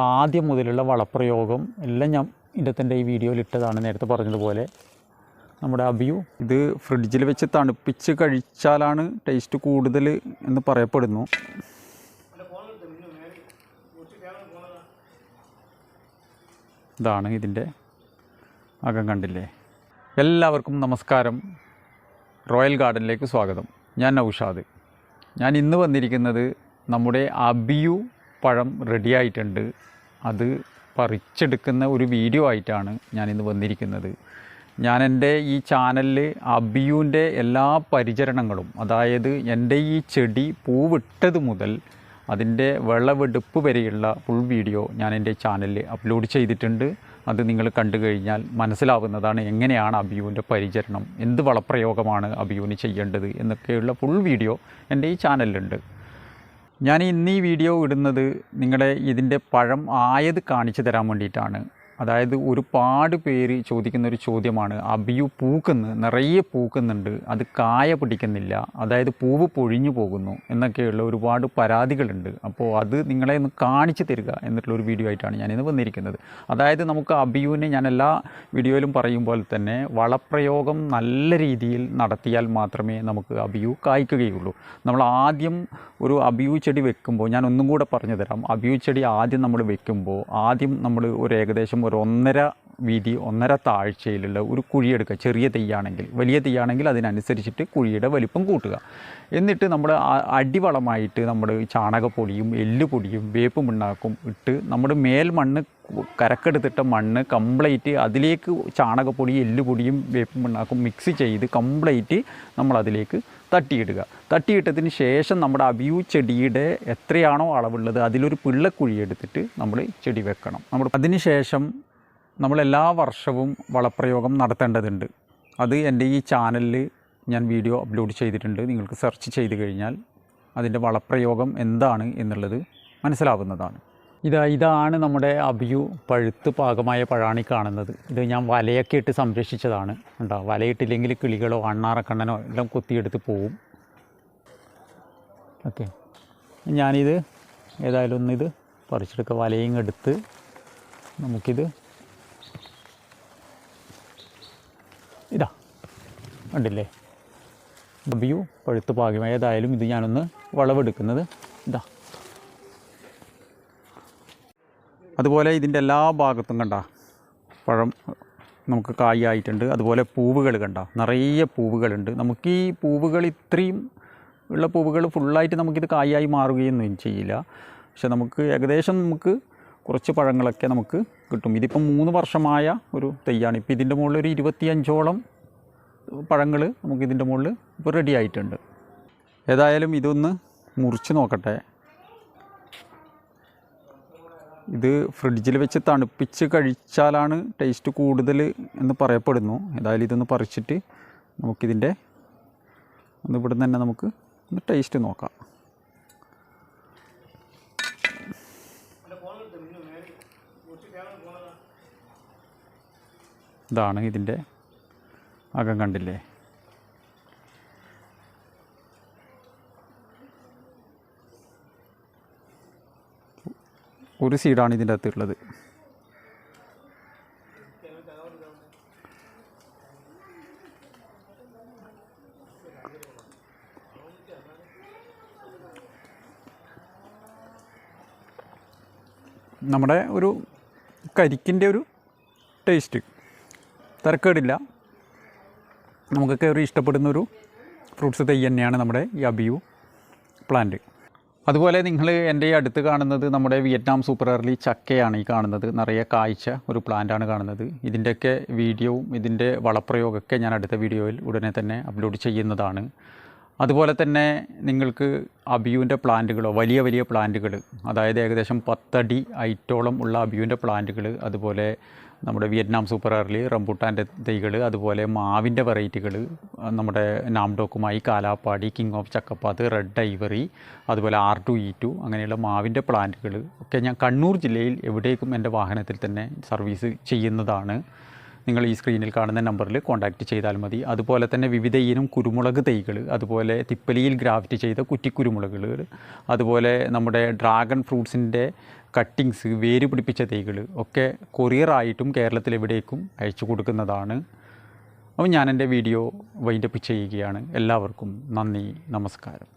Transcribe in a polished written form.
ആദ്യം മുതലുള്ള വളപ്രയോഗം എല്ലാം ഞാൻ ഇതിൻ്റെ ഈ വീഡിയോയിൽ ഇട്ടതാണ്. നേരത്തെ പറഞ്ഞതുപോലെ നമ്മുടെ അബിയു ഇത് ഫ്രിഡ്ജിൽ വെച്ച് തണുപ്പിച്ച് കഴിച്ചാലാണ് ടേസ്റ്റ് കൂടുതൽ എന്ന് പറയപ്പെടുന്നു. ഇതാണ് ഇതിൻ്റെ അകം, കണ്ടില്ലേ? എല്ലാവർക്കും നമസ്കാരം. റോയൽ ഗാർഡനിലേക്ക് സ്വാഗതം. ഞാൻ നൗഷാദ്. ഞാൻ ഇന്ന് വന്നിരിക്കുന്നത് നമ്മുടെ അബിയു പഴം റെഡിയായിട്ടുണ്ട്. അത് പറിച്ചെടുക്കുന്ന ഒരു വീഡിയോ ആയിട്ടാണ് ഞാനിന്ന് വന്നിരിക്കുന്നത്. ഞാൻ എൻ്റെ ഈ ചാനലിൽ അബിയുവിൻ്റെ എല്ലാ പരിചരണങ്ങളും, അതായത് എൻ്റെ ഈ ചെടി പൂവിട്ടത് മുതൽ അതിൻ്റെ വിളവെടുപ്പ് വരെയുള്ള ഫുൾ വീഡിയോ ഞാൻ എൻ്റെ ചാനലിൽ അപ്ലോഡ് ചെയ്തിട്ടുണ്ട്. അത് നിങ്ങൾ കണ്ടു കഴിഞ്ഞാൽ മനസ്സിലാവുന്നതാണ് എങ്ങനെയാണ് അബിയുവിൻ്റെ പരിചരണം, എന്ത് വളപ്രയോഗമാണ് അബിയുവിന് ചെയ്യേണ്ടത് എന്നൊക്കെയുള്ള ഫുൾ വീഡിയോ എൻ്റെ ഈ ചാനലിലുണ്ട്. ഞാൻ ഇന്ന് ഈ വീഡിയോ ഇടുന്നത് നിങ്ങളെ ഇതിൻ്റെ പഴം ആയത് കാണിച്ചു തരാൻ വേണ്ടിയിട്ടാണ്. അതായത് ഒരുപാട് പേര് ചോദിക്കുന്നൊരു ചോദ്യമാണ്, അബിയു നിറയെ പൂക്കുന്നുണ്ട്, അത് കായ പിടിക്കുന്നില്ല, അതായത് പൂവ് പൊഴിഞ്ഞു പോകുന്നു എന്നൊക്കെയുള്ള ഒരുപാട് പരാതികളുണ്ട്. അപ്പോൾ അത് നിങ്ങളെ ഒന്ന് കാണിച്ചു തരിക എന്നിട്ടുള്ളൊരു വീഡിയോ ആയിട്ടാണ് ഞാനിന്ന് വന്നിരിക്കുന്നത്. അതായത് നമുക്ക് അബിയുവിനെ ഞാൻ എല്ലാ വീഡിയോയിലും പറയുമ്പോൾ തന്നെ വളപ്രയോഗം നല്ല രീതിയിൽ നടത്തിയാൽ മാത്രമേ നമുക്ക് അബിയു കായ്ക്കുകയുള്ളൂ. നമ്മൾ ആദ്യം ഒരു അബിയു ചെടി വെക്കുമ്പോൾ, ഞാൻ ഒന്നും കൂടെ പറഞ്ഞു തരാം. അബിയു ചെടി ആദ്യം നമ്മൾ വെക്കുമ്പോൾ നമ്മൾ ഒരു ഏകദേശം ഒരു 1.5 വീതി 1.5 താഴ്ചയിലുള്ള ഒരു കുഴിയെടുക്കുക. ചെറിയ തെയ്യാണെങ്കിൽ, വലിയ തെയ്യാണെങ്കിൽ അതിനനുസരിച്ചിട്ട് കുഴിയുടെ വലിപ്പം കൂട്ടുക. എന്നിട്ട് നമ്മൾ അടിവളമായിട്ട് നമ്മൾ ചാണകപ്പൊടിയും എല്ലുപൊടിയും വേപ്പ് പിണ്ണാക്കും ഇട്ട് നമ്മുടെ മേൽമണ്ണ്, കരക്കെടുത്തിട്ട മണ്ണ് കംപ്ലീറ്റ് അതിലേക്ക് ചാണകപ്പൊടി എല്ലുപൊടിയും വേപ്പ് പിണ്ണാക്കും മിക്സ് ചെയ്ത് കംപ്ലീറ്റ് നമ്മളതിലേക്ക് തട്ടിയിടുക. തട്ടിയിട്ടതിന് ശേഷം നമ്മുടെ അബിയു ചെടിയുടെ എത്രയാണോ അളവുള്ളത് അതിലൊരു പിള്ളക്കുഴി എടുത്തിട്ട് നമ്മൾ ചെടി വെക്കണം. അതിന് ശേഷം നമ്മൾ എല്ലാ വർഷവും വളപ്രയോഗം നടത്തേണ്ടതുണ്ട്. അത് എൻ്റെ ഈ ചാനലിൽ ഞാൻ വീഡിയോ അപ്ലോഡ് ചെയ്തിട്ടുണ്ട്. നിങ്ങൾക്ക് സെർച്ച് ചെയ്ത് കഴിഞ്ഞാൽ അതിൻ്റെ വളപ്രയോഗം എന്താണ് എന്നുള്ളത് മനസ്സിലാവുന്നതാണ്. ഇതാണ് നമ്മുടെ അബിയു പഴുത്ത് പാകമായ പഴാണി കാണുന്നത്. ഇത് ഞാൻ വലയൊക്കെ ഇട്ട് സംരക്ഷിച്ചതാണ്. ഉണ്ടോ? വലയിട്ടില്ലെങ്കിൽ കിളികളോ അണ്ണാറക്കണ്ണനോ എല്ലാം കൊത്തിയെടുത്ത് പോവും. ഓക്കെ, ഞാനിത് ഏതായാലും ഒന്നിത് പറിച്ചെടുക്കുക. വലയും എടുത്ത് നമുക്കിത് ഇതാ കണ്ടില്ലേ, അബിയു പഴുത്ത് പാകമായ. ഏതായാലും ഇത് ഞാനൊന്ന് വിളവെടുക്കുന്നത് ഇതാ. അതുപോലെ ഇതിൻ്റെ എല്ലാ ഭാഗത്തും കണ്ട പഴം നമുക്ക് കായായിട്ടുണ്ട്. അതുപോലെ പൂവുകൾ കണ്ട നിറയെ പൂവുകളുണ്ട്. നമുക്ക് ഈ പൂവുകൾ ഇത്രയും ഉള്ള പൂവുകൾ ഫുള്ളായിട്ട് നമുക്കിത് കായായി മാറുകയൊന്നും ചെയ്യില്ല. പക്ഷെ നമുക്ക് ഏകദേശം കുറച്ച് പഴങ്ങളൊക്കെ നമുക്ക് കിട്ടും. ഇതിപ്പം 3 വർഷമായ ഒരു തെയ്യാണ്. ഇപ്പോൾ ഇതിൻ്റെ മുകളിൽ ഒരു 25ഓളം പഴങ്ങൾ നമുക്കിതിൻ്റെ മുകളിൽ ഇപ്പോൾ റെഡി ആയിട്ടുണ്ട്. ഏതായാലും ഇതൊന്ന് മുറിച്ച് നോക്കട്ടെ. ഇത് ഫ്രിഡ്ജിൽ വെച്ച് തണുപ്പിച്ച് കഴിച്ചാലാണ് ടേസ്റ്റ് കൂടുതൽ എന്ന് പറയപ്പെടുന്നു. ഏതായാലും ഇതൊന്ന് പറിച്ചിട്ട് നമുക്കിതിൻ്റെ ഇവിടെ തന്നെ നമുക്ക് ഒന്ന് ടേസ്റ്റ് നോക്കാം. ഇതാണ് ഇതിൻ്റെ അകം, കണ്ടില്ലേ? ഒരു സീഡാണ് ഇതിൻ്റെ അകത്തുള്ളത്. നമ്മുടെ ഒരു കരിക്കിൻ്റെ ഒരു ടേസ്റ്റ്, തരക്കേടില്ല. നമുക്കൊക്കെ ഒരു ഇഷ്ടപ്പെടുന്നൊരു ഫ്രൂട്ട്സ് തൈ തന്നെയാണ് നമ്മുടെ ഈ അബിയു പ്ലാന്റ്. അതുപോലെ നിങ്ങൾ എൻ്റെ ഈ അടുത്ത് കാണുന്നത് നമ്മുടെ വിയറ്റ്നാം സൂപ്പർ എർലി ചക്കയാണ് ഈ കാണുന്നത്. നിറയെ കായ്ച്ച ഒരു പ്ലാന്റാണ് കാണുന്നത്. ഇതിൻ്റെയൊക്കെ വീഡിയോവും ഇതിൻ്റെ വളപ്രയോഗമൊക്കെ ഞാൻ അടുത്ത വീഡിയോയിൽ ഉടനെ തന്നെ അപ്ലോഡ് ചെയ്യുന്നതാണ്. അതുപോലെ തന്നെ നിങ്ങൾക്ക് അബിയുവിൻ്റെ പ്ലാന്റുകളോ വലിയ വലിയ പ്ലാന്റുകൾ, അതായത് ഏകദേശം 10 അടി ഹൈറ്റോളം ഉള്ള അബിയുവിൻ്റെ പ്ലാന്റുകൾ, അതുപോലെ നമ്മുടെ വിയറ്റ്നാം സൂപ്പർ എർലി റംബൂട്ടാൻ്റെ തൈകൾ, അതുപോലെ മാവിൻ്റെ വെറൈറ്റികൾ, നമ്മുടെ നാംഡോക്കുമായി, കാലാപ്പാടി, കിങ് ഓഫ് ചക്കപ്പാത്ത്, റെഡ് ഐവറി, അതുപോലെ R2E2 അങ്ങനെയുള്ള മാവിൻ്റെ പ്ലാന്റുകൾ ഒക്കെ ഞാൻ കണ്ണൂർ ജില്ലയിൽ എവിടേക്കും എൻ്റെ വാഹനത്തിൽ തന്നെ സർവീസ് ചെയ്യുന്നതാണ്. നിങ്ങൾ ഈ സ്ക്രീനിൽ കാണുന്ന നമ്പറിൽ കോൺടാക്റ്റ് ചെയ്താൽ മതി. അതുപോലെ തന്നെ വിവിധ ഇനം കുരുമുളക് തൈകൾ, അതുപോലെ തിപ്പലിയിൽ ഗ്രാഫ്റ്റ് ചെയ്ത കുറ്റിക്കുരുമുളകുകൾ, അതുപോലെ നമ്മുടെ ഡ്രാഗൺ ഫ്രൂട്ട്സിൻ്റെ കട്ടിങ്സ്, വേര് പിടിപ്പിച്ച തൈകൾ ഒക്കെ കൊറിയറായിട്ടും കേരളത്തിലെവിടേക്കും അയച്ചു കൊടുക്കുന്നതാണ്. അപ്പോൾ ഞാൻ എൻ്റെ വീഡിയോ വൈൻഡപ്പ് ചെയ്യുകയാണ്. എല്ലാവർക്കും നന്ദി, നമസ്കാരം.